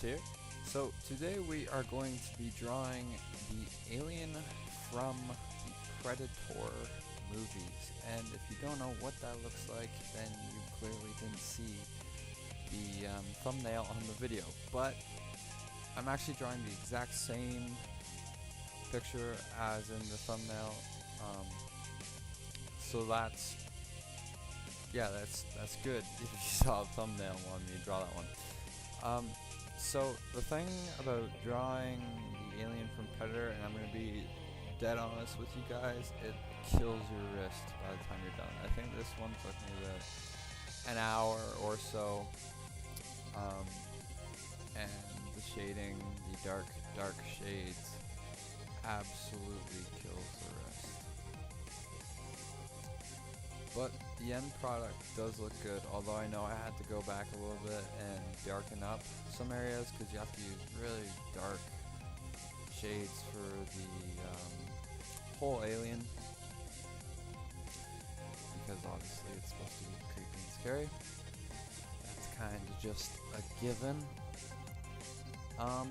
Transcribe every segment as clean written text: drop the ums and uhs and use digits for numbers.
here. So today we are going to be drawing the alien from the Predator movies. And if you don't know what that looks like, then you clearly didn't see the thumbnail on the video. But I'm actually drawing the exact same picture as in the thumbnail. So that's good if you saw the thumbnail and wanted me to draw that one. So the thing about drawing the alien from Predator, and I'm going to be dead honest with you guys, it kills your wrist by the time you're done. I think this one took me about an hour or so, and the shading, the dark shades, absolutely kills the wrist. But the end product does look good, although I know I had to go back a little bit and darken up some areas because you have to use really dark shades for the whole alien, because obviously it's supposed to be creepy and scary. That's kind of just a given.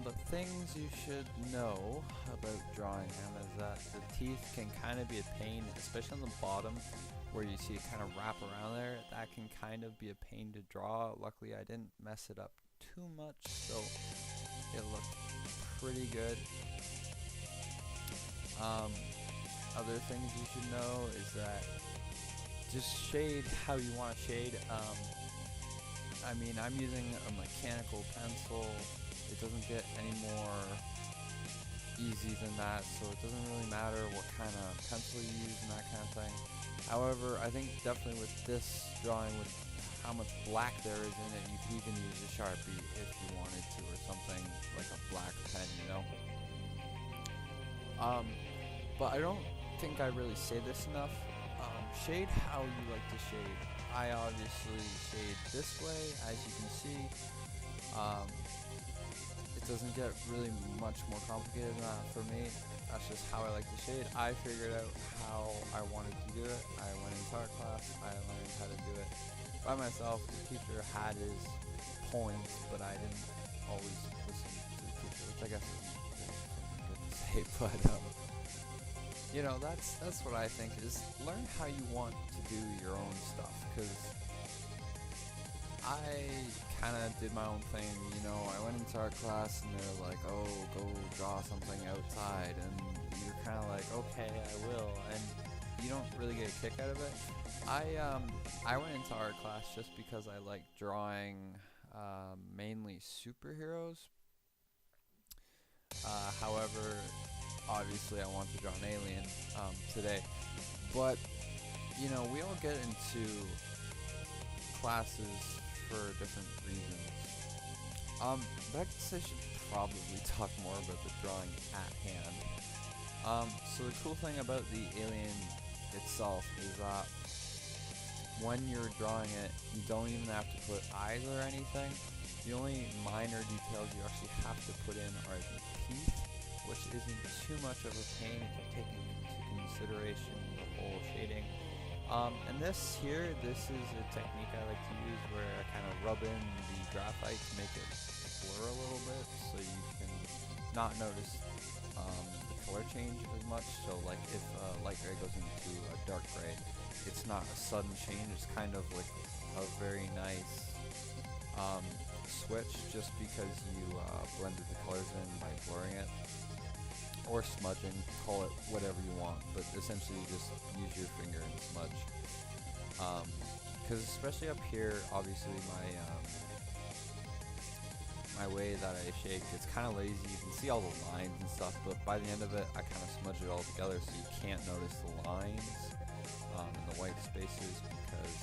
But things you should know about drawing him is that the teeth can kind of be a pain, especially on the bottom where you see it kind of wrap around there. That can kind of be a pain to draw. Luckily I didn't mess it up too much, so it looked pretty good. Other things you should know is that just shade how you want to shade. I mean, I'm using a mechanical pencil. It doesn't get any more easy than that, so it doesn't really matter what kind of pencil you use and that kind of thing. However, I think definitely with this drawing, with how much black there is in it, you could even use a Sharpie if you wanted to, or something like a black pen, you know? But I don't think I really say this enough. Shade how you like to shade. I obviously shade this way, as you can see. It doesn't get really much more complicated than that for me. That's just how I like to shade. I figured out how I wanted to do it. I went into art class, I learned how to do it by myself. The teacher had his points, but I didn't always listen to the teacher, which I guess isn't good to say, but you know, that's what I think is learn how you want to do your own stuff, because I kind of did my own thing, you know. I went into art class and they're like, oh, go draw something outside, and you're kind of like, okay, I will, and you don't really get a kick out of it. I went into art class just because I like drawing mainly superheroes. However, obviously I want to draw an alien today, but you know, we all get into classes for different reasons. But I guess I should probably talk more about the drawing at hand. So the cool thing about the alien itself is that when you're drawing it, you don't even have to put eyes or anything. The only minor details you actually have to put in are the teeth, which isn't too much of a pain if you take into consideration the whole shading. And this is a technique I like to use where I kind of rub in the graphite to make it blur a little bit, so you can not notice the color change as much. So like if light gray goes into a dark gray, it's not a sudden change, it's kind of like a very nice switch, just because you blended the colors in by blurring it, or smudging, call it whatever you want, but essentially you just use your finger and smudge. Because especially up here, obviously my way that I shake, it's kind of lazy. You can see all the lines and stuff, but by the end of it, I kind of smudge it all together so you can't notice the lines and the white spaces, because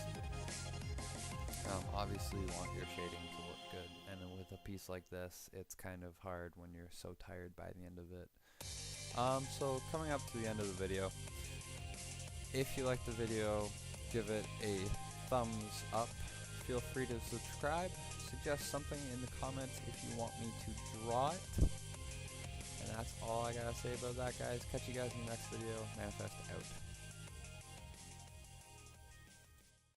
obviously you want your shading to look good. And then with a piece like this, it's kind of hard when you're so tired by the end of it. So coming up to the end of the video, if you like the video, give it a thumbs up. Feel free to subscribe. Suggest something in the comments if you want me to draw it. And that's all I gotta say about that, guys. Catch you guys in the next video. Manifest out.